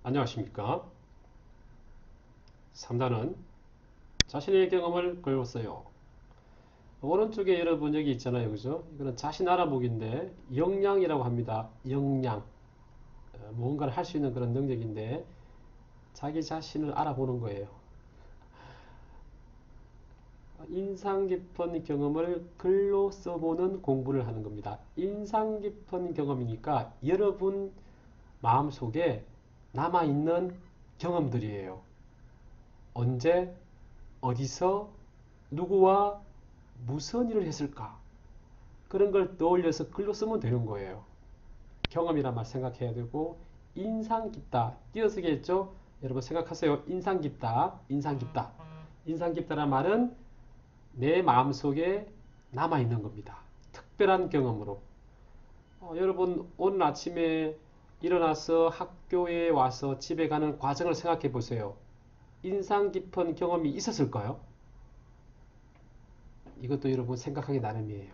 안녕하십니까. 3단은 자신의 경험을 걸었어요. 오른쪽에 여러분 여기 있잖아요. 그죠? 이거는 자신 알아보기인데 역량이라고 합니다. 역량. 무언가를 할 수 있는 그런 능력인데 자기 자신을 알아보는 거예요. 인상 깊은 경험을 글로 써보는 공부를 하는 겁니다. 인상 깊은 경험이니까 여러분 마음속에 남아있는 경험들이에요. 언제, 어디서, 누구와 무슨 일을 했을까? 그런 걸 떠올려서 글로 쓰면 되는 거예요. 경험이란 말 생각해야 되고, 인상 깊다. 띄어쓰기했죠? 여러분 생각하세요. 인상 깊다. 인상 깊다. 인상 깊다란 말은 내 마음속에 남아있는 겁니다. 특별한 경험으로. 여러분 오늘 아침에 일어나서 학교에 와서 집에 가는 과정을 생각해 보세요. 인상 깊은 경험이 있었을까요? 이것도 여러분 생각하기 나름이에요.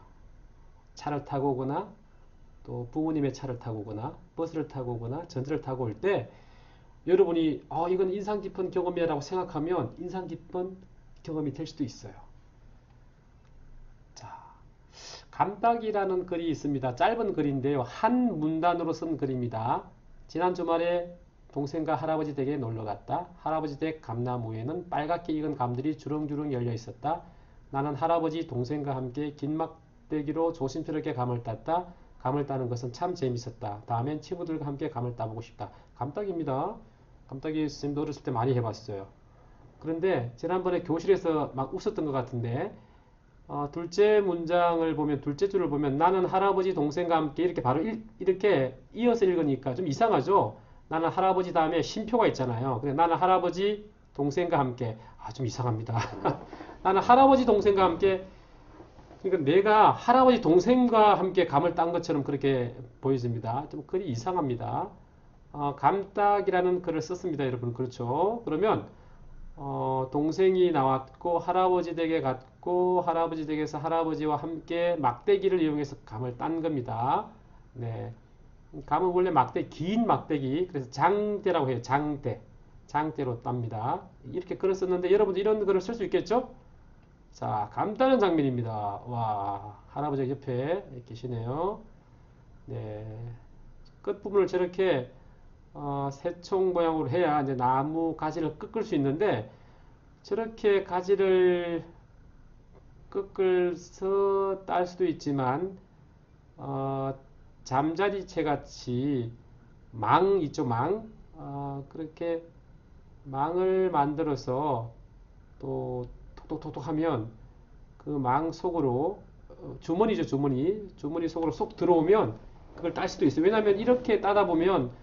차를 타고 오거나 또 부모님의 차를 타고 오거나 버스를 타고 오거나 전철을 타고 올 때 여러분이 이건 인상 깊은 경험이라고 생각하면 인상 깊은 경험이 될 수도 있어요. 자, 감딱이라는 글이 있습니다. 짧은 글인데요. 한 문단으로 쓴 글입니다. 지난 주말에 동생과 할아버지 댁에 놀러 갔다. 할아버지 댁 감나무에는 빨갛게 익은 감들이 주렁주렁 열려 있었다. 나는 할아버지 동생과 함께 긴 막대기로 조심스럽게 감을 땄다. 감을 따는 것은 참 재밌었다. 다음엔 친구들과 함께 감을 따보고 싶다. 감딱입니다. 감딱이 선생님도 어렸을 때 많이 해봤어요. 그런데 지난번에 교실에서 막 웃었던 것 같은데 둘째 문장을 보면 둘째 줄을 보면 나는 할아버지 동생과 함께 이렇게 바로 이렇게 이어서 읽으니까 좀 이상하죠. 나는 할아버지 다음에 쉼표가 있잖아요. 근데 나는 할아버지 동생과 함께 좀 이상합니다. 나는 할아버지 동생과 함께 그러니까 내가 할아버지 동생과 함께 감을 딴 것처럼 그렇게 보여집니다. 좀 글이 이상합니다. 감딱이라는 글을 썼습니다, 여러분. 그렇죠? 그러면 동생이 나왔고 할아버지 댁에 갔고 할아버지 댁에서 할아버지와 함께 막대기를 이용해서 감을 딴 겁니다. 네. 감은 원래 긴 막대기, 그래서 장대라고 해요. 장대로 땁니다. 이렇게 글을 썼는데 여러분도 이런 글을 쓸 수 있겠죠? 자, 감 따는 장면입니다. 와, 할아버지 옆에 계시네요. 네. 끝부분을 저렇게 새총 모양으로 해야 이제 나무 가지를 꺾을 수 있는데 저렇게 가지를 꺾을서 딸 수도 있지만 잠자리채 같이 망 있죠, 망. 그렇게 망을 만들어서 또 톡톡톡톡 하면 그 망 속으로 주머니죠, 주머니 속으로 쏙 들어오면 그걸 딸 수도 있어요. 왜냐하면 이렇게 따다 보면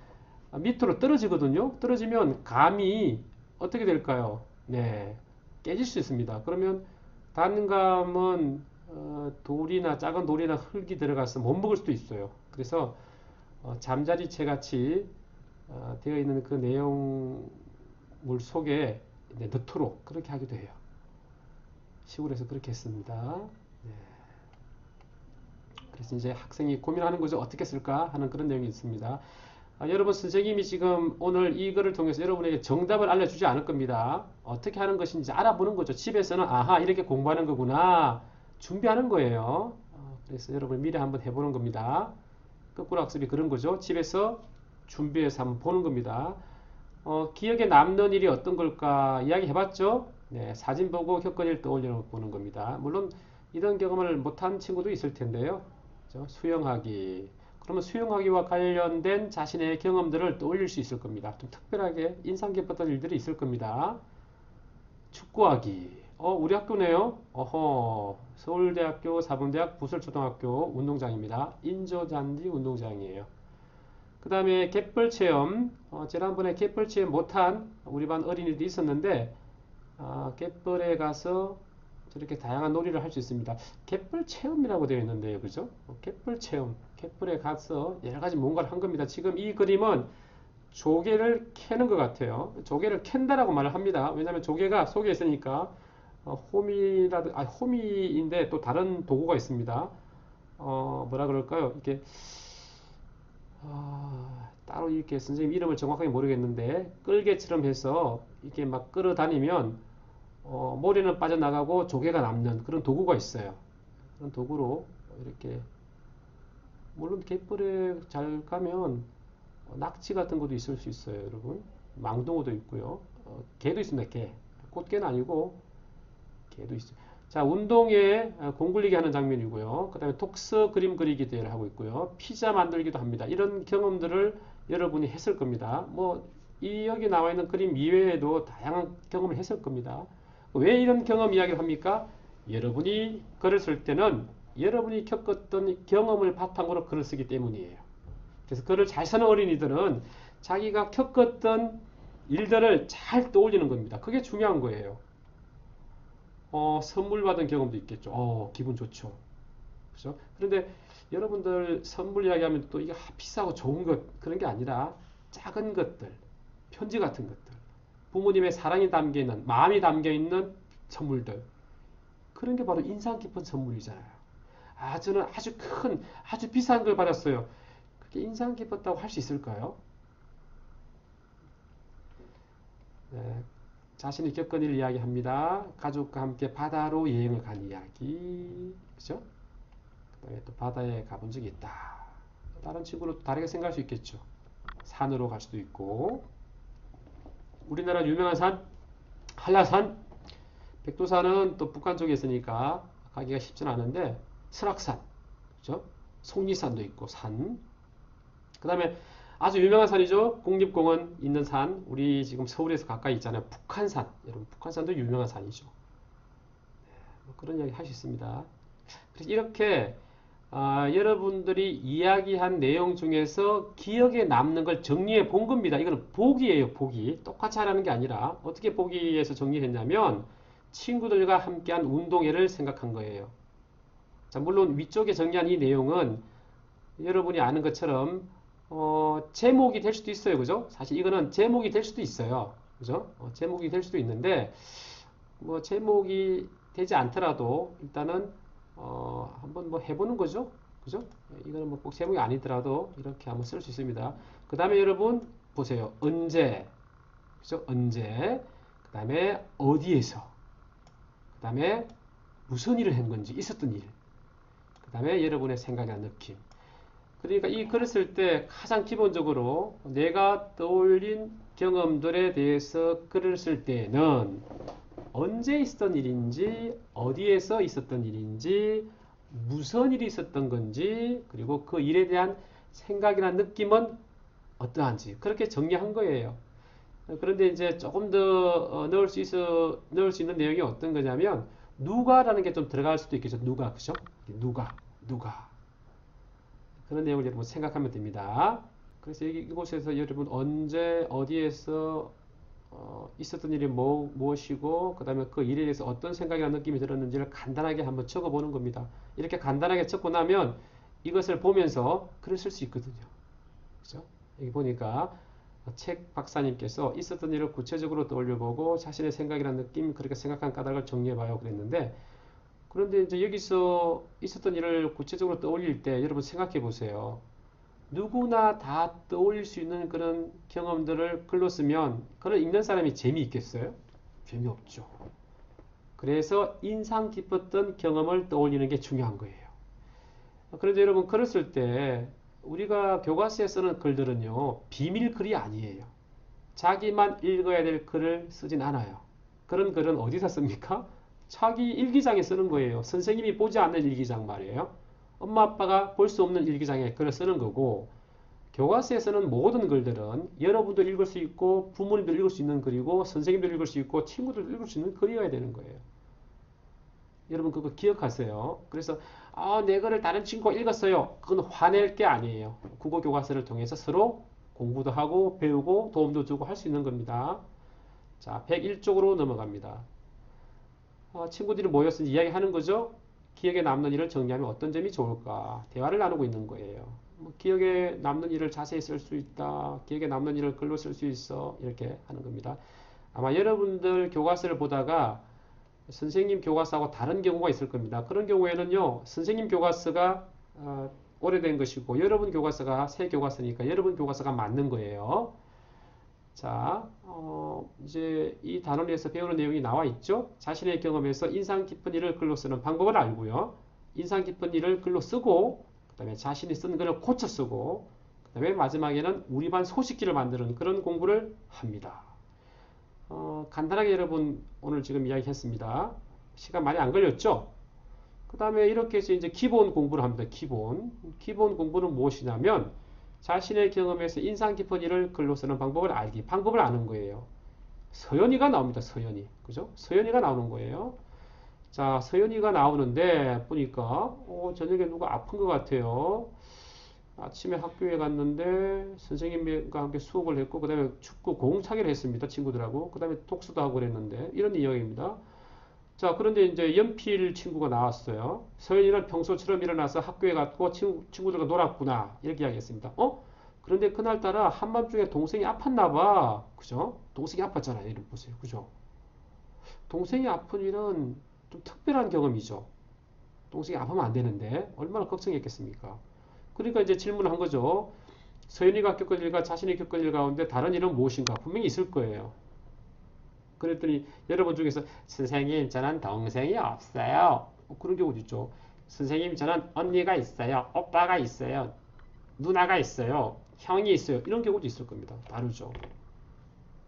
밑으로 떨어지거든요. 떨어지면 감이 어떻게 될까요? 네, 깨질 수 있습니다. 그러면 단감은 돌이나 작은 돌이나 흙이 들어가서 못 먹을 수도 있어요. 그래서 잠자리채 같이 되어 있는 그 내용물 속에 넣도록 그렇게 하기도 해요. 시골에서 그렇게 했습니다. 네. 그래서 이제 학생이 고민하는 거죠. 어떻게 쓸까 하는 그런 내용이 있습니다. 여러분 선생님이 지금 오늘 이거를 통해서 여러분에게 정답을 알려주지 않을 겁니다. 어떻게 하는 것인지 알아보는 거죠. 집에서는 아하 이렇게 공부하는 거구나 준비하는 거예요. 그래서 여러분 미리 한번 해보는 겁니다. 거꾸로 학습이 그런 거죠. 집에서 준비해서 한번 보는 겁니다. 기억에 남는 일이 어떤 걸까 이야기 해봤죠. 네, 사진 보고 겪은 일 떠올려 보는 겁니다. 물론 이런 경험을 못한 친구도 있을 텐데요. 그렇죠? 수영하기. 그러면 수영하기와 관련된 자신의 경험들을 떠올릴 수 있을 겁니다. 좀 특별하게 인상 깊었던 일들이 있을 겁니다. 축구하기. 우리 학교네요. 서울대학교 사범대학 부설초등학교 운동장입니다. 인조잔디 운동장이에요. 그 다음에 갯벌 체험. 지난번에 갯벌 체험 못한 우리 반 어린이들이 있었는데, 갯벌에 가서 저렇게 다양한 놀이를 할 수 있습니다. 갯벌 체험이라고 되어 있는데요. 그죠? 갯벌 체험. 갯벌에 가서 여러 가지 뭔가를 한 겁니다. 지금 이 그림은 조개를 캐는 것 같아요. 조개를 캔다라고 말을 합니다. 왜냐하면 조개가 속에 있으니까 호미인데 또 다른 도구가 있습니다. 뭐라 그럴까요? 이렇게 따로 이렇게 선생님 이름을 정확하게 모르겠는데 끌개처럼 해서 이렇게 막 끌어다니면 모래는 빠져나가고 조개가 남는 그런 도구가 있어요. 그런 도구로 이렇게 물론 갯벌에 잘 가면 낙지 같은 것도 있을 수 있어요, 여러분. 망둥어도 있고요. 개도 있습니다. 개. 꽃게는 아니고 개도 있어요. 자, 운동회 공 굴리기 하는 장면이고요. 그 다음에 독서 그림 그리기 대회를 하고 있고요. 피자 만들기도 합니다. 이런 경험들을 여러분이 했을 겁니다. 뭐, 여기 나와 있는 그림 이외에도 다양한 경험을 했을 겁니다. 왜 이런 경험 이야기를 합니까? 여러분이 글을 쓸 때는 여러분이 겪었던 경험을 바탕으로 글을 쓰기 때문이에요. 그래서 글을 잘 쓰는 어린이들은 자기가 겪었던 일들을 잘 떠올리는 겁니다. 그게 중요한 거예요. 선물 받은 경험도 있겠죠. 기분 좋죠. 그렇죠? 그런데 여러분들 선물 이야기하면 또 이게 비싸고 좋은 것 그런 게 아니라 작은 것들, 편지 같은 것들, 부모님의 사랑이 담겨 있는, 마음이 담겨 있는 선물들. 그런 게 바로 인상 깊은 선물이잖아요. 저는 아주 큰, 아주 비싼 걸 받았어요. 그게 인상 깊었다고 할 수 있을까요? 네, 자신이 겪은 일 이야기합니다. 가족과 함께 바다로 여행을 간 이야기. 그죠? 그 다음에 또 바다에 가본 적이 있다. 다른 친구로 다르게 생각할 수 있겠죠. 산으로 갈 수도 있고. 우리나라 유명한 산, 한라산, 백두산은 또 북한 쪽에 있으니까 가기가 쉽지는 않은데, 설악산, 그죠? 속리산도 있고, 산. 그 다음에 아주 유명한 산이죠. 국립공원 있는 산. 우리 지금 서울에서 가까이 있잖아요. 북한산. 여러분, 북한산도 유명한 산이죠. 뭐 그런 이야기 할 수 있습니다. 그래서 이렇게 여러분들이 이야기한 내용 중에서 기억에 남는 걸 정리해 본 겁니다. 이거는 보기예요, 보기. 똑같이 하라는 게 아니라 어떻게 보기에서 정리했냐면 친구들과 함께한 운동회를 생각한 거예요. 자, 물론 위쪽에 정리한 이 내용은 여러분이 아는 것처럼 제목이 될 수도 있어요. 그죠? 사실 이거는 제목이 될 수도 있어요. 그죠? 제목이 될 수도 있는데 뭐 제목이 되지 않더라도 일단은 한번 뭐 해보는 거죠. 그죠? 이거는 뭐 꼭 제목이 아니더라도 이렇게 한번 쓸 수 있습니다. 그 다음에 여러분 보세요. 언제, 그죠? 언제, 그 다음에 어디에서, 그 다음에 무슨 일을 한 건지, 있었던 일, 그 다음에 여러분의 생각이나 느낌. 그러니까 이 글을 쓸 때 가장 기본적으로 내가 떠올린 경험들에 대해서 글을 쓸 때는 언제 있었던 일인지, 어디에서 있었던 일인지, 무슨 일이 있었던 건지, 그리고 그 일에 대한 생각이나 느낌은 어떠한지 그렇게 정리한 거예요. 그런데 이제 조금 더 넣을 수 있는 내용이 어떤 거냐면 누가라는 게 좀 들어갈 수도 있겠죠. 누가, 그죠? 누가. 그런 내용을 여러분 생각하면 됩니다. 그래서 이곳에서 여러분 언제, 어디에서 있었던 일이 무엇이고 그 다음에 그 일에 대해서 어떤 생각이나 느낌이 들었는지를 간단하게 한번 적어보는 겁니다. 이렇게 간단하게 적고 나면 이것을 보면서 글을 쓸 수 있거든요. 그죠? 여기 보니까 책 박사님께서 있었던 일을 구체적으로 떠올려보고 자신의 생각이나 느낌, 그렇게 생각한 까닭을 정리해봐요 그랬는데, 그런데 이제 여기서 있었던 일을 구체적으로 떠올릴 때 여러분 생각해 보세요. 누구나 다 떠올릴 수 있는 그런 경험들을 글로 쓰면 그걸 읽는 사람이 재미있겠어요? 재미없죠. 그래서 인상 깊었던 경험을 떠올리는 게 중요한 거예요. 그런데 여러분 글을 쓸 때 우리가 교과서에 쓰는 글들은요, 비밀 글이 아니에요. 자기만 읽어야 될 글을 쓰진 않아요. 그런 글은 어디서 씁니까? 자기 일기장에 쓰는 거예요. 선생님이 보지 않는 일기장 말이에요. 엄마 아빠가 볼 수 없는 일기장에 글을 쓰는 거고, 교과서에 쓰는 모든 글들은 여러분도 읽을 수 있고 부모님도 읽을 수 있는 글이고 선생님도 읽을 수 있고 친구들도 읽을 수 있는 글이어야 되는 거예요. 여러분 그거 기억하세요. 그래서 내 글을 다른 친구가 읽었어요. 그건 화낼 게 아니에요. 국어 교과서를 통해서 서로 공부도 하고 배우고 도움도 주고 할 수 있는 겁니다. 자, 101쪽으로 넘어갑니다. 친구들이 모여서 이야기하는 거죠. 기억에 남는 일을 정리하면 어떤 점이 좋을까? 대화를 나누고 있는 거예요. 기억에 남는 일을 자세히 쓸 수 있다. 기억에 남는 일을 글로 쓸 수 있어. 이렇게 하는 겁니다. 아마 여러분들 교과서를 보다가 선생님 교과서하고 다른 경우가 있을 겁니다. 그런 경우에는요. 선생님 교과서가 오래된 것이고 여러분 교과서가 새 교과서니까 여러분 교과서가 맞는 거예요. 자, 이제 이 단원에서 배우는 내용이 나와 있죠. 자신의 경험에서 인상 깊은 일을 글로 쓰는 방법을 알고요. 인상 깊은 일을 글로 쓰고 그 다음에 자신이 쓴 글을 고쳐 쓰고 그 다음에 마지막에는 우리 반 소식지를 만드는 그런 공부를 합니다. 간단하게 여러분 오늘 지금 이야기했습니다. 시간 많이 안 걸렸죠? 그 다음에 이렇게 해서 이제 기본 공부를 합니다. 기본 공부는 무엇이냐면 자신의 경험에서 인상 깊은 일을 글로 쓰는 방법을 알기. 방법을 아는 거예요. 서연이가 나옵니다. 서연이. 그죠? 서연이가 나오는 거예요. 자, 서연이가 나오는데 보니까 저녁에 누가 아픈 것 같아요. 아침에 학교에 갔는데 선생님과 함께 수업을 했고 그 다음에 축구 공차기를 했습니다. 친구들하고. 그 다음에 독서도 하고 그랬는데 이런 이야기입니다. 자, 그런데 이제 연필 친구가 나왔어요. 서연이는 평소처럼 일어나서 학교에 갔고 친구들과 놀았구나. 이렇게 이야기했습니다. 그런데 그날따라 한밤중에 동생이 아팠나 봐. 그죠? 동생이 아팠잖아요. 이름 보세요. 그죠? 동생이 아픈 일은 좀 특별한 경험이죠. 동생이 아프면 안 되는데 얼마나 걱정했겠습니까? 그러니까 이제 질문을 한 거죠. 서연이가 겪은 일과 자신이 겪은 일 가운데 다른 일은 무엇인가? 분명히 있을 거예요. 그랬더니 여러분 중에서 선생님 저는 동생이 없어요. 그런 경우도 있죠. 선생님 저는 언니가 있어요. 오빠가 있어요. 누나가 있어요. 형이 있어요. 이런 경우도 있을 겁니다. 다르죠.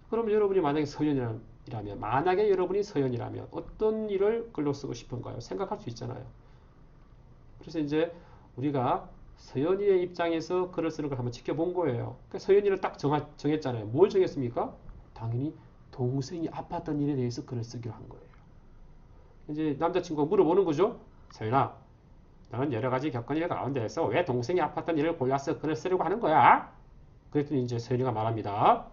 그럼 여러분이 만약에 여러분이 서연이라면 어떤 일을 글로 쓰고 싶은가요? 생각할 수 있잖아요. 그래서 이제 우리가 서연이의 입장에서 글을 쓰는 걸 한번 지켜본 거예요. 그러니까 서연이를 딱 정했잖아요. 뭘 정했습니까? 당연히 동생이 아팠던 일에 대해서 글을 쓰기로 한 거예요. 이제 남자친구가 물어보는 거죠. 서연아, 너는 여러 가지 겪은 일 가운데에서 왜 동생이 아팠던 일을 골라서 글을 쓰려고 하는 거야? 그랬더니 이제 서연이가 말합니다.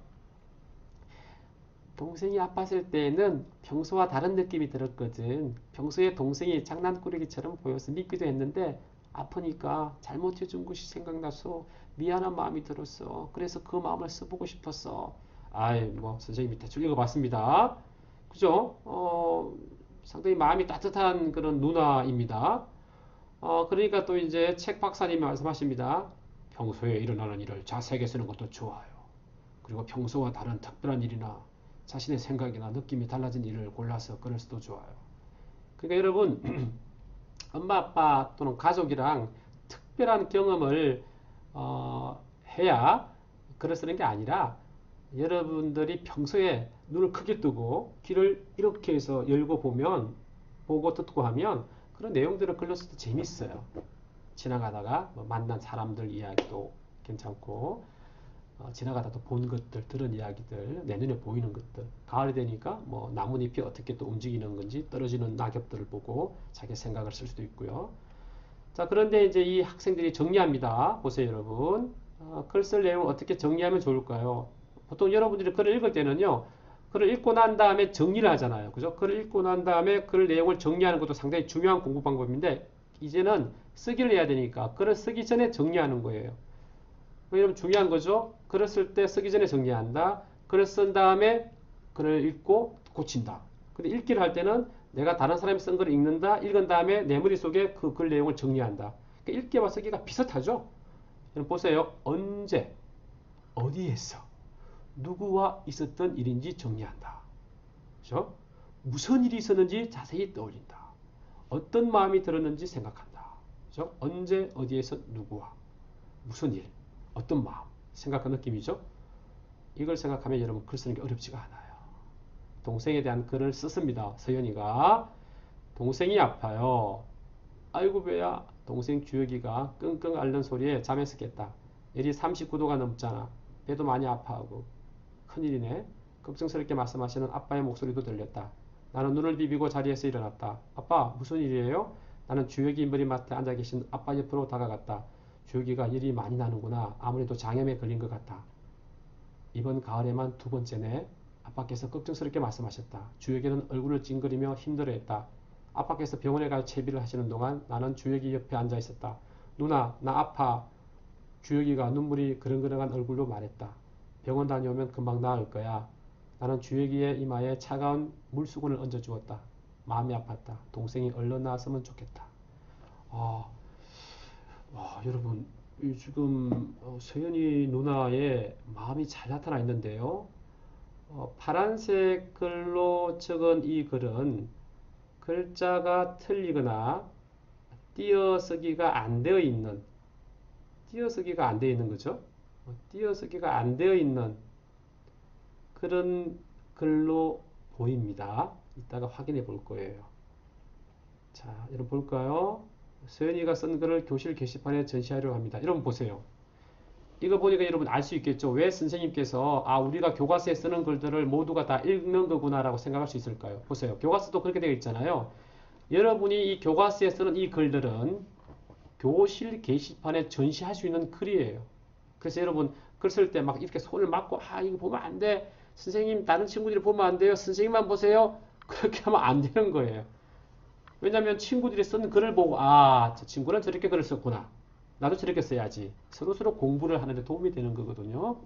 동생이 아팠을 때에는 평소와 다른 느낌이 들었거든. 평소에 동생이 장난꾸러기처럼 보여서 믿기도 했는데 아프니까 잘못해준 것이 생각나서 미안한 마음이 들었어. 그래서 그 마음을 써보고 싶었어. 선생님이 대충 읽어봤습니다. 그죠? 상당히 마음이 따뜻한 그런 누나입니다. 그러니까 또 이제 책 박사님이 말씀하십니다. 평소에 일어나는 일을 자세하게 쓰는 것도 좋아요. 그리고 평소와 다른 특별한 일이나 자신의 생각이나 느낌이 달라진 일을 골라서 글을 써도 좋아요. 그러니까 여러분 엄마 아빠 또는 가족이랑 특별한 경험을 해야 글을 쓰는 게 아니라 여러분들이 평소에 눈을 크게 뜨고 귀를 이렇게 해서 열고 보고 듣고 하면 그런 내용들을 글로 써도 재밌어요. 지나가다가 만난 사람들 이야기도 괜찮고 지나가다 또 본 것들, 들은 이야기들, 내 눈에 보이는 것들. 가을이 되니까 나뭇잎이 어떻게 또 움직이는 건지 떨어지는 낙엽들을 보고 자기 생각을 쓸 수도 있고요. 자, 그런데 이제 이 학생들이 정리합니다. 보세요, 여러분. 글 쓸 내용을 어떻게 정리하면 좋을까요? 보통 여러분들이 글을 읽을 때는요, 글을 읽고 난 다음에 정리를 하잖아요. 그죠? 글을 읽고 난 다음에 글 내용을 정리하는 것도 상당히 중요한 공부 방법인데, 이제는 쓰기를 해야 되니까 글을 쓰기 전에 정리하는 거예요. 여러분 중요한 거죠. 글을 쓸 때 쓰기 전에 정리한다. 글을 쓴 다음에 글을 읽고 고친다. 근데 읽기를 할 때는 내가 다른 사람이 쓴 글을 읽는다. 읽은 다음에 내 머릿속에 그 글 내용을 정리한다. 그러니까 읽기와 쓰기가 비슷하죠. 여러분 보세요. 언제, 어디에서, 누구와 있었던 일인지 정리한다. 그렇죠? 무슨 일이 있었는지 자세히 떠올린다. 어떤 마음이 들었는지 생각한다. 그렇죠? 언제, 어디에서, 누구와, 무슨 일, 어떤 마음, 생각과 느낌이죠. 이걸 생각하면 여러분 글 쓰는 게 어렵지가 않아요. 동생에 대한 글을 썼습니다. 서연이가 동생이 아파요. 아이고 배야. 동생 주혁이가 끙끙 앓는 소리에 잠에서 깼다. 열이 39도가 넘잖아. 배도 많이 아파하고. 큰일이네. 걱정스럽게 말씀하시는 아빠의 목소리도 들렸다. 나는 눈을 비비고 자리에서 일어났다. 아빠 무슨 일이에요? 나는 주혁이 머리맡에 앉아 계신 아빠 옆으로 다가갔다. 주혁이가 열이 많이 나는구나. 아무래도 장염에 걸린 것 같아. 이번 가을에만 두 번째네. 아빠께서 걱정스럽게 말씀하셨다. 주혁이는 얼굴을 찡그리며 힘들어했다. 아빠께서 병원에 갈 채비를 하시는 동안 나는 주혁이 옆에 앉아 있었다. 누나, 나 아파. 주혁이가 눈물이 그렁그렁한 얼굴로 말했다. 병원 다녀오면 금방 나을 거야. 나는 주혁이의 이마에 차가운 물수건을 얹어주었다. 마음이 아팠다. 동생이 얼른 나았으면 좋겠다. 와, 여러분, 이 지금 서연이 누나의 마음이 잘 나타나 있는데요. 파란색 글로 적은 이 글은 글자가 틀리거나 띄어쓰기가 안 되어 있는, 띄어쓰기가 안 되어 있는 거죠. 띄어쓰기가 안 되어 있는 그런 글로 보입니다. 이따가 확인해 볼 거예요. 자, 여러분 볼까요? 서연이가 쓴 글을 교실 게시판에 전시하려고 합니다. 여러분 보세요. 이거 보니까 여러분 알 수 있겠죠? 왜 선생님께서 우리가 교과서에 쓰는 글들을 모두가 다 읽는 거구나라고 생각할 수 있을까요? 보세요. 교과서도 그렇게 되어 있잖아요. 여러분이 이 교과서에 쓰는 이 글들은 교실 게시판에 전시할 수 있는 글이에요. 그래서 여러분 글 쓸 때 막 이렇게 손을 막고 이거 보면 안 돼. 선생님 다른 친구들이 보면 안 돼요. 선생님만 보세요. 그렇게 하면 안 되는 거예요. 왜냐하면 친구들이 쓴 글을 보고 저 친구는 저렇게 글을 썼구나. 나도 저렇게 써야지. 서로서로 공부를 하는 데 도움이 되는 거거든요.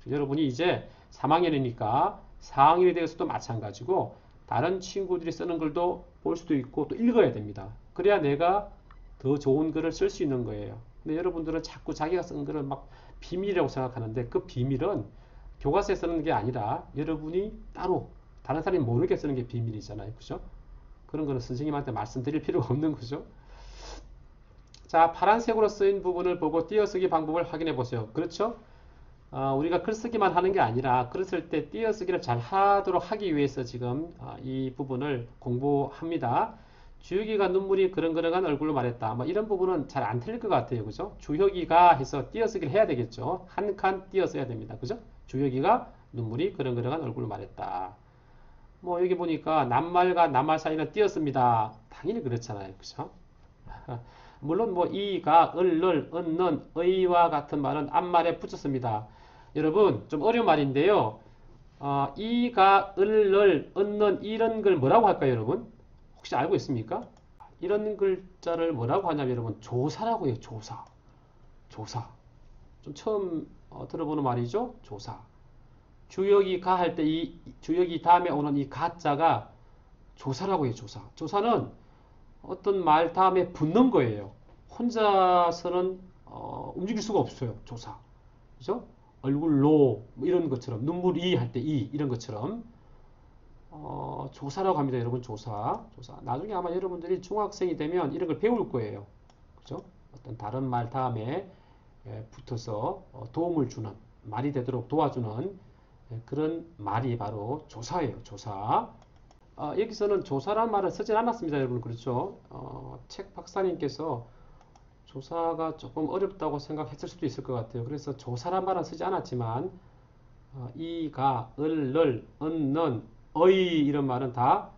여러분이 이제 3학년이니까 4학년이 되어서도 마찬가지고 다른 친구들이 쓰는 글도 볼 수도 있고 또 읽어야 됩니다. 그래야 내가 더 좋은 글을 쓸 수 있는 거예요. 근데 여러분들은 자꾸 자기가 쓴 글을 막 비밀이라고 생각하는데 그 비밀은 교과서에 쓰는 게 아니라 여러분이 따로 다른 사람이 모르게 쓰는 게 비밀이잖아요. 그죠? 그런 거는 선생님한테 말씀드릴 필요가 없는 거죠. 자, 파란색으로 쓰인 부분을 보고 띄어쓰기 방법을 확인해 보세요. 그렇죠? 우리가 글쓰기만 하는 게 아니라 글을 쓸 때 띄어쓰기를 잘 하도록 하기 위해서 지금 이 부분을 공부합니다. 주혁이가 눈물이 그렁그렁한 얼굴로 말했다. 뭐 이런 부분은 잘 안 틀릴 것 같아요. 그죠? 주혁이가 해서 띄어쓰기를 해야 되겠죠. 한 칸 띄어써야 됩니다. 그죠? 주혁이가 눈물이 그렁그렁한 얼굴로 말했다. 뭐 여기 보니까 낱말과 낱말 사이는 띄었습니다. 당연히 그렇잖아요. 그죠? 물론 뭐 이가, 을을, 은는, 의와 같은 말은 앞말에 붙였습니다. 여러분 좀 어려운 말인데요. 이가, 을을, 은는 이런 걸 뭐라고 할까요, 여러분? 혹시 알고 있습니까? 이런 글자를 뭐라고 하냐면 여러분 조사라고 해요. 조사. 조사. 좀 처음 들어보는 말이죠. 조사. 주역이 가 할 때 이 주역이 다음에 오는 이 가자가 조사라고 해요. 조사. 조사는 어떤 말 다음에 붙는 거예요. 혼자서는 움직일 수가 없어요. 조사. 그죠? 얼굴로 뭐 이런 것처럼 눈물이 할 때 이 이런 것처럼 조사라고 합니다. 여러분 조사. 조사. 나중에 아마 여러분들이 중학생이 되면 이런 걸 배울 거예요. 그죠? 어떤 다른 말 다음에 붙어서 도움을 주는 말이 되도록 도와주는 그런 말이 바로 조사예요. 조사. 여기서는 조사란 말을 쓰진 않았습니다. 여러분 그렇죠? 책 박사님께서 조사가 조금 어렵다고 생각했을 수도 있을 것 같아요. 그래서 조사란 말은 쓰지 않았지만 이가, 을을, 은는, 의 이런 말은 다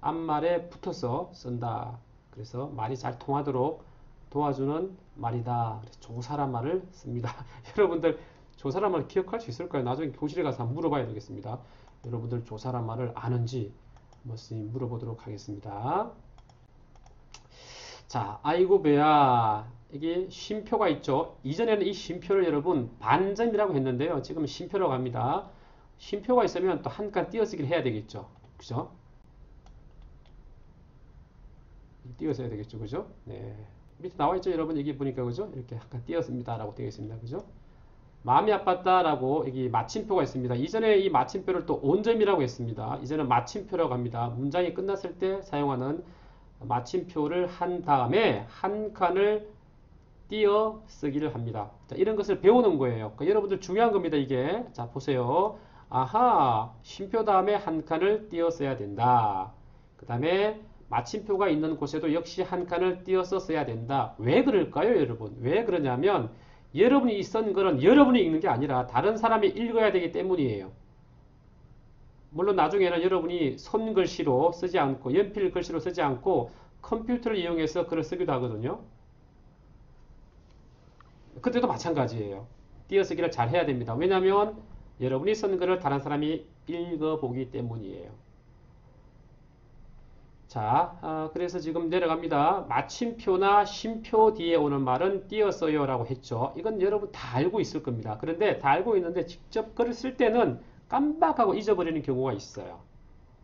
앞말에 붙어서 쓴다. 그래서 말이 잘 통하도록 도와주는 말이다. 그래서 조사란 말을 씁니다. 여러분들 조사란 말을 기억할 수 있을까요? 나중에 교실에 가서 한번 물어봐야 되겠습니다. 여러분들 조사란 말을 아는지 물어보도록 하겠습니다. 자, 아이고 배야. 이게 쉼표가 있죠. 이전에는 이 쉼표를 여러분 반점이라고 했는데요. 지금 쉼표라고 합니다. 쉼표가 있으면 또 한 칸 띄어쓰기를 해야 되겠죠. 그죠? 띄어서야 되겠죠. 그죠? 네. 밑에 나와 있죠. 여러분 여기 보니까 그죠? 이렇게 한 칸 띄었습니다. 라고 되어 있습니다. 그죠? 마음이 아팠다 라고 여기 마침표가 있습니다. 이전에 이 마침표를 또 온점이라고 했습니다. 이제는 마침표라고 합니다. 문장이 끝났을 때 사용하는 마침표를 한 다음에 한 칸을 띄어 쓰기를 합니다. 자, 이런 것을 배우는 거예요. 그러니까 여러분들 중요한 겁니다. 이게. 자, 보세요. 아하, 쉼표 다음에 한 칸을 띄어 써야 된다. 그 다음에 마침표가 있는 곳에도 역시 한 칸을 띄어서 써야 된다. 왜 그럴까요, 여러분? 왜 그러냐면 여러분이 쓴 글은 여러분이 읽는 게 아니라 다른 사람이 읽어야 되기 때문이에요. 물론 나중에는 여러분이 손글씨로 쓰지 않고 연필 글씨로 쓰지 않고 컴퓨터를 이용해서 글을 쓰기도 하거든요. 그때도 마찬가지예요. 띄어쓰기를 잘 해야 됩니다. 왜냐하면 여러분이 쓴 글을 다른 사람이 읽어보기 때문이에요. 자, 그래서 지금 내려갑니다. 마침표나 쉼표 뒤에 오는 말은 띄어써요 라고 했죠. 이건 여러분 다 알고 있을 겁니다. 그런데 다 알고 있는데 직접 글을 쓸 때는 깜빡하고 잊어버리는 경우가 있어요.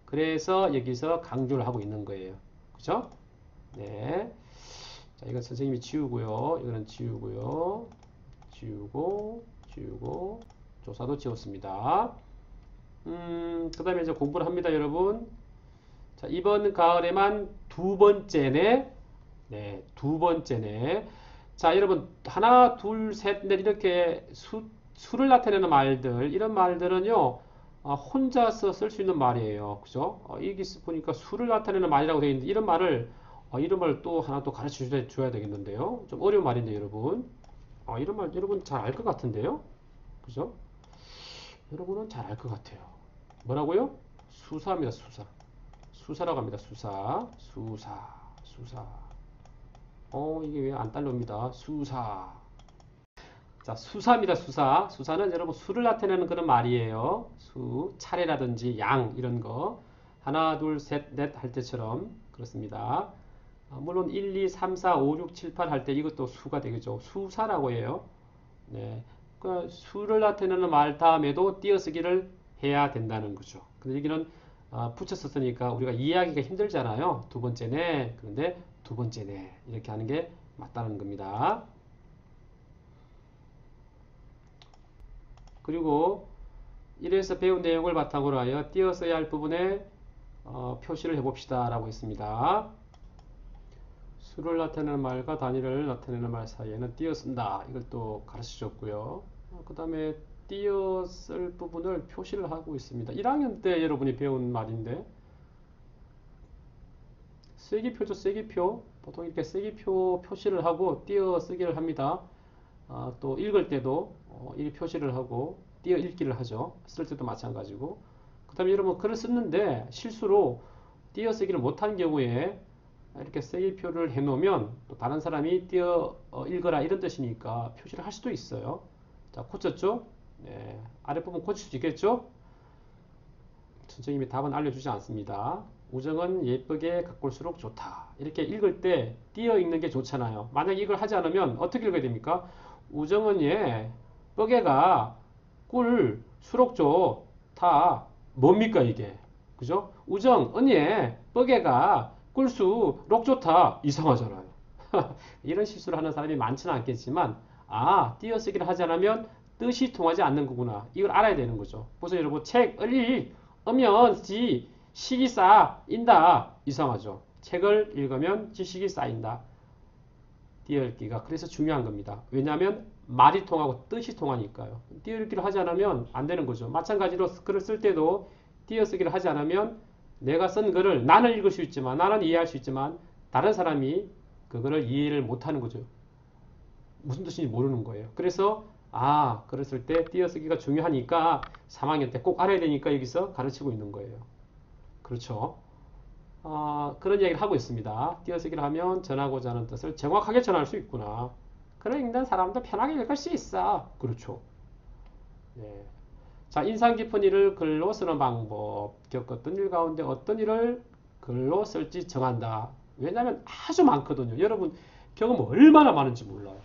그래서 여기서 강조를 하고 있는 거예요. 그죠? 네. 자, 이건 선생님이 지우고요. 이거는 지우고요. 지우고, 조사도 지웠습니다. 그 다음에 이제 공부를 합니다, 여러분. 자, 이번 가을에만 두 번째네. 네, 두 번째네. 자, 여러분, 하나, 둘, 셋, 넷, 이렇게 수를 나타내는 말들, 이런 말들은요, 혼자서 쓸 수 있는 말이에요. 그죠? 여기 보니까 수를 나타내는 말이라고 되어 있는데, 이런 말을, 이름을 또 하나 또 가르쳐 줘야 되겠는데요. 좀 어려운 말인데, 여러분. 이런 말, 여러분 잘 알 것 같은데요? 그죠? 여러분은 잘 알 것 같아요. 뭐라고요? 수사입니다, 수사. 수사라고 합니다, 수사. 수사. 이게 왜 안 딸려옵니다. 수사. 자, 수사입니다, 수사. 수사는 여러분 수를 나타내는 그런 말이에요. 수, 차례라든지 양, 이런 거. 하나, 둘, 셋, 넷 할 때처럼. 그렇습니다. 물론 1, 2, 3, 4, 5, 6, 7, 8 할 때 이것도 수가 되겠죠. 수사라고 해요. 네. 그 수를 나타내는 말 다음에도 띄어쓰기를 해야 된다는 거죠. 근데 여기는 붙여서 쓰니까 우리가 이해하기가 힘들잖아요. 두 번째네. 그런데 두 번째네. 이렇게 하는 게 맞다는 겁니다. 그리고 이래서 배운 내용을 바탕으로 하여 띄어써야 할 부분에 표시를 해봅시다 라고 했습니다. 수를 나타내는 말과 단위를 나타내는 말 사이에는 띄어쓴다. 이걸 또 가르쳐 줬고요. 그 다음에 띄어쓸 부분을 표시를 하고 있습니다. 1학년 때 여러분이 배운 말인데 쐐기표죠. 쐐기표. 보통 이렇게 쐐기표 표시를 하고 띄어쓰기를 합니다. 또 읽을 때도 이 표시를 하고 띄어 읽기를 하죠. 쓸 때도 마찬가지고. 그 다음에 여러분 글을 쓰는데 실수로 띄어쓰기를 못한 경우에 이렇게 쐐기표를 해놓으면 또 다른 사람이 띄어 읽어라 이런 뜻이니까 표시를 할 수도 있어요. 자, 고쳤죠? 네, 아랫부분 고칠 수 있겠죠? 선생님이 답은 알려주지 않습니다. 우정은 예쁘게 가꿀수록 좋다. 이렇게 읽을 때 띄어 읽는 게 좋잖아요. 만약 이걸 하지 않으면 어떻게 읽어야 됩니까? 우정은 뻐개가 꿀수록 좋다. 뭡니까 이게? 그죠? 우정, 뻐개가 꿀수록 좋다. 이상하잖아요. 이런 실수를 하는 사람이 많지는 않겠지만 띄어쓰기를 하지 않으면 뜻이 통하지 않는 거구나. 이걸 알아야 되는 거죠. 그래서 여러분 책을 읽으면 지식이 쌓인다. 이상하죠. 책을 읽으면 지식이 쌓인다. 띄어읽기가 그래서 중요한 겁니다. 왜냐하면 말이 통하고 뜻이 통하니까요. 띄어읽기를 하지 않으면 안 되는 거죠. 마찬가지로 글을 쓸 때도 띄어쓰기를 하지 않으면 내가 쓴 글을 나는 읽을 수 있지만 나는 이해할 수 있지만 다른 사람이 그거를 이해를 못하는 거죠. 무슨 뜻인지 모르는 거예요. 그래서 글을 쓸 때 띄어쓰기가 중요하니까 3학년 때 꼭 알아야 되니까 여기서 가르치고 있는 거예요. 그렇죠. 그런 이야기를 하고 있습니다. 띄어쓰기를 하면 전하고자 하는 뜻을 정확하게 전할 수 있구나. 그런 읽는 사람도 편하게 읽을 수 있어. 그렇죠. 네. 자, 인상 깊은 일을 글로 쓰는 방법. 겪었던 일 가운데 어떤 일을 글로 쓸지 정한다. 왜냐하면 아주 많거든요. 여러분 경험 얼마나 많은지 몰라요.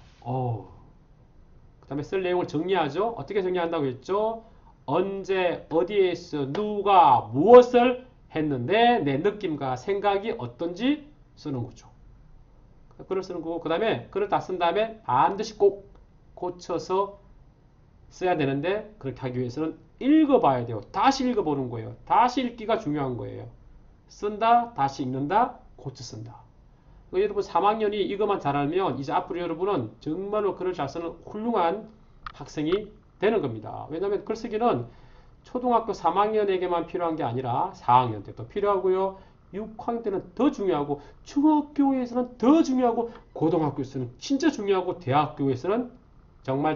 그 다음에 쓸 내용을 정리하죠. 어떻게 정리한다고 했죠? 언제, 어디에서, 누가, 무엇을 했는데 내 느낌과 생각이 어떤지 쓰는 거죠. 글을 쓰는 거고 그 다음에 글을 다 쓴 다음에 반드시 꼭 고쳐서 써야 되는데 그렇게 하기 위해서는 읽어봐야 돼요. 다시 읽어보는 거예요. 다시 읽기가 중요한 거예요. 쓴다, 다시 읽는다, 고쳐 쓴다. 여러분 3학년이 이것만 잘 알면 이제 앞으로 여러분은 정말로 글을 잘 쓰는 훌륭한 학생이 되는 겁니다. 왜냐하면 글쓰기는 초등학교 3학년에게만 필요한 게 아니라 4학년 때도 필요하고요. 6학년 때는 더 중요하고 중학교에서는 더 중요하고 고등학교에서는 진짜 중요하고 대학교에서는 정말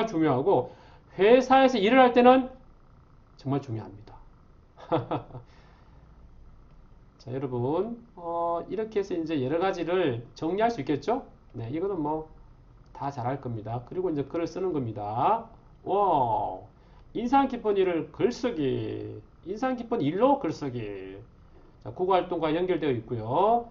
중요하고 회사에서 일을 할 때는 정말 중요합니다. 자, 여러분 이렇게 해서 이제 여러 가지를 정리할 수 있겠죠? 네, 이거는 뭐 다 잘할 겁니다. 그리고 이제 글을 쓰는 겁니다. 인상 깊은 일을 글쓰기, 인상 깊은 일로 글쓰기. 자, 국어 활동과 연결되어 있고요.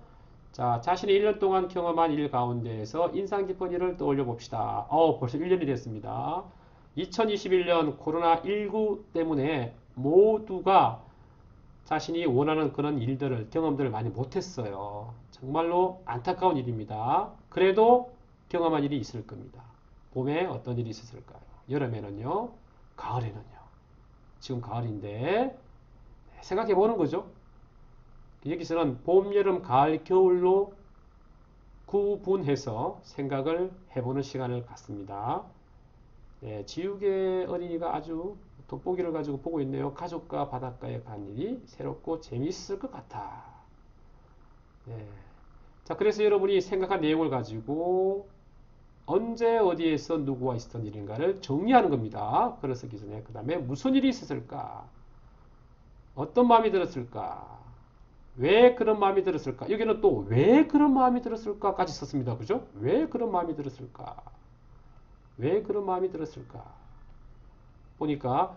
자, 자신이 1년 동안 경험한 일 가운데에서 인상 깊은 일을 떠올려 봅시다. 벌써 1년이 됐습니다. 2021년 코로나19 때문에 모두가 자신이 원하는 그런 일들을, 경험들을 많이 못했어요. 정말로 안타까운 일입니다. 그래도 경험한 일이 있을 겁니다. 봄에 어떤 일이 있었을까요? 여름에는요? 가을에는요? 지금 가을인데 생각해 보는 거죠. 여기서는 봄, 여름, 가을, 겨울로 구분해서 생각을 해보는 시간을 갖습니다. 네, 지우개 어린이가 아주 돋보기를 가지고 보고 있네요. 가족과 바닷가에 간 일이 새롭고 재미있을 것 같아. 네. 자, 그래서 여러분이 생각한 내용을 가지고 언제 어디에서 누구와 있었던 일인가를 정리하는 겁니다. 글을 쓰기 전에. 그 다음에 무슨 일이 있었을까? 어떤 마음이 들었을까? 왜 그런 마음이 들었을까? 여기는 또 왜 그런 마음이 들었을까까지 썼습니다. 그죠? 왜 그런 마음이 들었을까? 왜 그런 마음이 들었을까? 보니까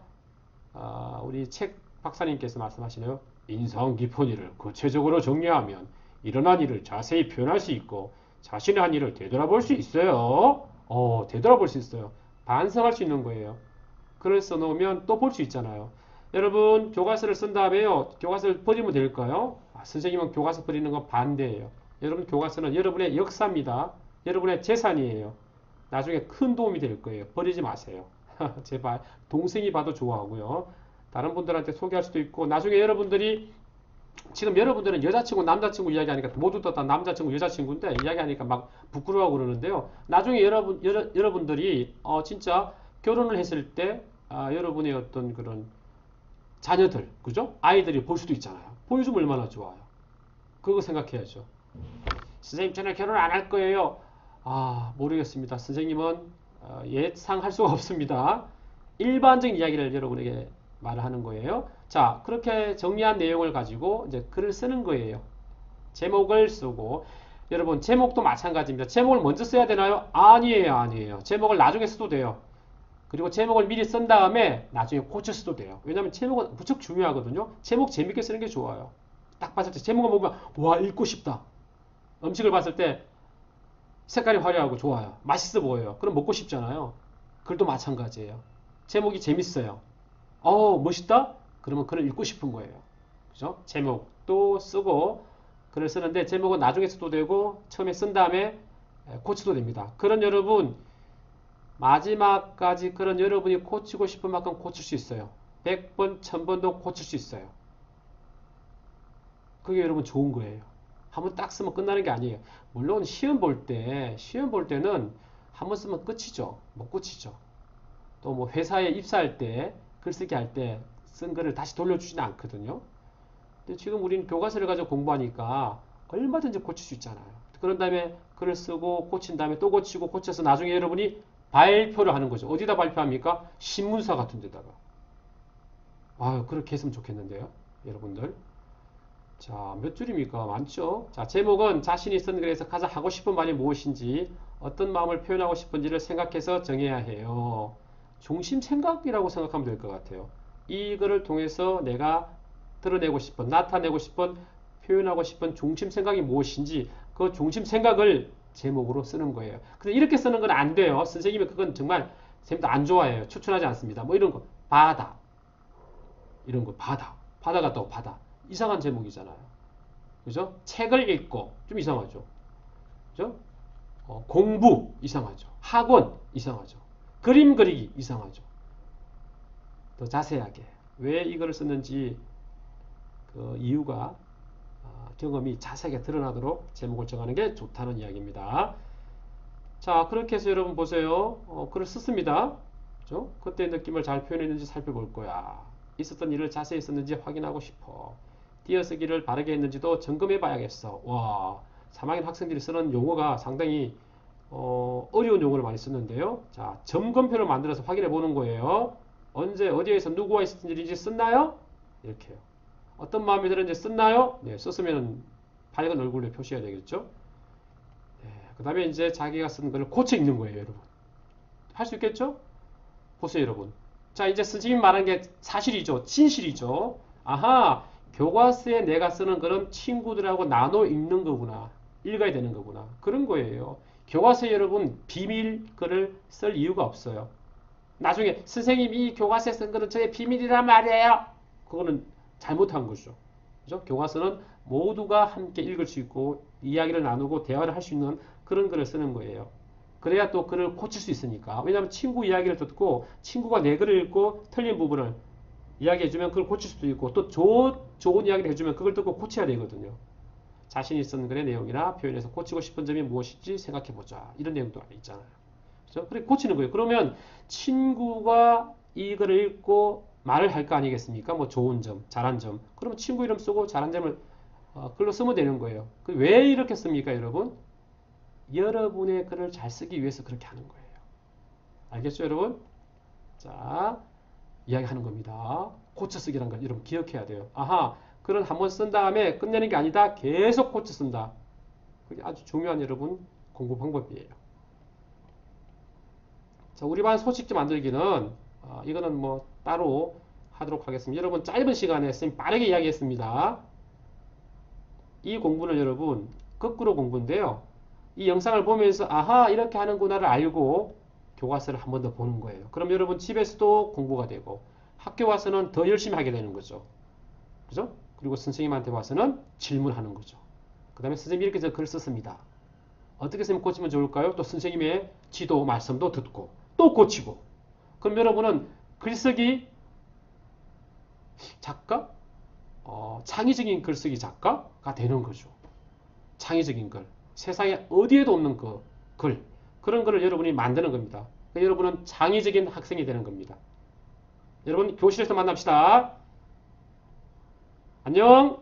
우리 책 박사님께서 말씀하시네요. 인상 깊은 일을 구체적으로 정리하면 일어난 일을 자세히 표현할 수 있고 자신의 한 일을 되돌아볼 수 있어요. 되돌아볼 수 있어요. 반성할 수 있는 거예요. 글을 써놓으면 또 볼 수 있잖아요. 여러분 교과서를 쓴 다음에요. 교과서를 버리면 될까요? 선생님은 교과서 버리는 건 반대예요. 여러분 교과서는 여러분의 역사입니다. 여러분의 재산이에요. 나중에 큰 도움이 될 거예요. 버리지 마세요. 제발 동생이 봐도 좋아하고요. 다른 분들한테 소개할 수도 있고 나중에 여러분들이 지금 여러분들은 여자친구 남자친구 이야기하니까 모두 다 남자친구 여자친구인데 이야기하니까 막 부끄러워하고 그러는데요. 나중에 여러분들이 진짜 결혼을 했을 때 여러분의 어떤 그런 자녀들 그죠? 아이들이 볼 수도 있잖아요. 보여주면 얼마나 좋아요. 그거 생각해야죠. 선생님 저는 결혼 안 할 거예요. 모르겠습니다. 선생님은 예상할 수가 없습니다. 일반적인 이야기를 여러분에게 말을 하는 거예요. 자, 그렇게 정리한 내용을 가지고 이제 글을 쓰는 거예요. 제목을 쓰고 여러분 제목도 마찬가지입니다. 제목을 먼저 써야 되나요? 아니에요. 제목을 나중에 써도 돼요. 그리고 제목을 미리 쓴 다음에 나중에 고쳐 써도 돼요. 왜냐하면 제목은 무척 중요하거든요. 제목 재밌게 쓰는 게 좋아요. 딱 봤을 때 제목을 보면 와 읽고 싶다. 음식을 봤을 때 색깔이 화려하고 좋아요. 맛있어 보여요. 그럼 먹고 싶잖아요. 글도 마찬가지예요. 제목이 재밌어요. 멋있다? 그러면 글을 읽고 싶은 거예요. 그죠? 제목도 쓰고 글을 쓰는데 제목은 나중에 써도 되고 처음에 쓴 다음에 고쳐도 됩니다. 그런 여러분 마지막까지 그런 여러분이 고치고 싶은 만큼 고칠 수 있어요. 100번, 1000번도 고칠 수 있어요. 그게 여러분 좋은 거예요. 한번 딱 쓰면 끝나는 게 아니에요. 물론 시험 볼 때는 한번 쓰면 끝이죠. 못 고치죠. 또 뭐 회사에 입사할 때 글쓰기 할 때 쓴 글을 다시 돌려주지는 않거든요. 근데 지금 우리는 교과서를 가지고 공부하니까 얼마든지 고칠 수 있잖아요. 그런 다음에 글을 쓰고 고친 다음에 또 고치고 고쳐서 나중에 여러분이 발표를 하는 거죠. 어디다 발표합니까? 신문사 같은 데다가. 그렇게 했으면 좋겠는데요. 여러분들. 자, 몇 줄입니까? 많죠? 자, 제목은 자신이 쓴 글에서 가장 하고 싶은 말이 무엇인지 어떤 마음을 표현하고 싶은지를 생각해서 정해야 해요. 중심 생각이라고 생각하면 될 것 같아요. 이 글을 통해서 내가 드러내고 싶은, 나타내고 싶은, 표현하고 싶은 중심 생각이 무엇인지 그 중심 생각을 제목으로 쓰는 거예요. 근데 이렇게 쓰는 건 안 돼요. 선생님이 그건 정말 선생님도 안 좋아해요. 추천하지 않습니다. 뭐 이런 거. 바다. 이런 거. 바다가 또 바다. 이상한 제목이잖아요. 그죠? 책을 읽고 좀 이상하죠. 그죠? 공부 이상하죠. 학원 이상하죠. 그림 그리기 이상하죠. 더 자세하게 왜 이걸 썼는지 그 이유가 경험이 자세하게 드러나도록 제목을 정하는 게 좋다는 이야기입니다. 자, 그렇게 해서 여러분 보세요. 글을 썼습니다. 그죠? 그때 느낌을 잘 표현했는지 살펴볼 거야. 있었던 일을 자세히 썼는지 확인하고 싶어. 띄어쓰기를 바르게 했는지도 점검해 봐야겠어. 와, 3학년 학생들이 쓰는 용어가 상당히 어려운 용어를 많이 쓰는데요. 자, 점검표를 만들어서 확인해 보는 거예요. 언제 어디에서 누구와 있었던 일인지 썼나요? 이렇게요. 어떤 마음이 들었는지 썼나요? 네, 썼으면 밝은 얼굴로 표시해야 되겠죠. 네, 그 다음에 이제 자기가 쓴 거를 고쳐 읽는 거예요, 여러분. 할 수 있겠죠? 보세요, 여러분. 자, 이제 선생님이 말한 게 사실이죠. 진실이죠. 아하, 교과서에 내가 쓰는 거는 친구들하고 나눠 읽는 거구나. 읽어야 되는 거구나. 그런 거예요. 교과서에 여러분 비밀 글을 쓸 이유가 없어요. 나중에 선생님 이 교과서에 쓴 거는 저의 비밀이란 말이에요. 그거는 잘못한 거죠. 그죠? 교과서는 모두가 함께 읽을 수 있고 이야기를 나누고 대화를 할 수 있는 그런 글을 쓰는 거예요. 그래야 또 글을 고칠 수 있으니까. 왜냐하면 친구 이야기를 듣고 친구가 내 글을 읽고 틀린 부분을 이야기해주면 그걸 고칠 수도 있고 또 좋은 이야기를 해주면 그걸 듣고 고쳐야 되거든요. 자신이 쓴 글의 내용이나 표현에서 고치고 싶은 점이 무엇인지 생각해보자. 이런 내용도 있잖아요. 그렇죠? 그래 고치는 거예요. 그러면 친구가 이 글을 읽고 말을 할 거 아니겠습니까? 뭐 좋은 점, 잘한 점. 그러면 친구 이름 쓰고 잘한 점을 글로 쓰면 되는 거예요. 왜 이렇게 씁니까, 여러분? 여러분의 글을 잘 쓰기 위해서 그렇게 하는 거예요. 알겠죠, 여러분? 자, 이야기하는 겁니다. 고쳐 쓰기란 걸 여러분 기억해야 돼요. 아하, 글은 한번 쓴 다음에 끝내는 게 아니다. 계속 고쳐 쓴다. 그게 아주 중요한 여러분 공부 방법이에요. 자, 우리 반 소식지 만들기는 이거는 뭐 따로 하도록 하겠습니다. 여러분 짧은 시간에 쌤 빠르게 이야기했습니다. 이 공부는 여러분 거꾸로 공부인데요. 이 영상을 보면서 아하 이렇게 하는구나를 알고 교과서를 한 번 더 보는 거예요. 그럼 여러분 집에서도 공부가 되고 학교 와서는 더 열심히 하게 되는 거죠. 그죠? 그리고 선생님한테 와서는 질문하는 거죠. 그 다음에 선생님이 이렇게 저 글 썼습니다. 어떻게 선생님 고치면 좋을까요? 또 선생님의 지도 말씀도 듣고 또 고치고. 그럼 여러분은 글쓰기 작가? 창의적인 글쓰기 작가가 되는 거죠. 창의적인 글. 세상에 어디에도 없는 그 글. 그런 글을 여러분이 만드는 겁니다. 그러니까 여러분은 창의적인 학생이 되는 겁니다. 여러분 교실에서 만납시다. 안녕.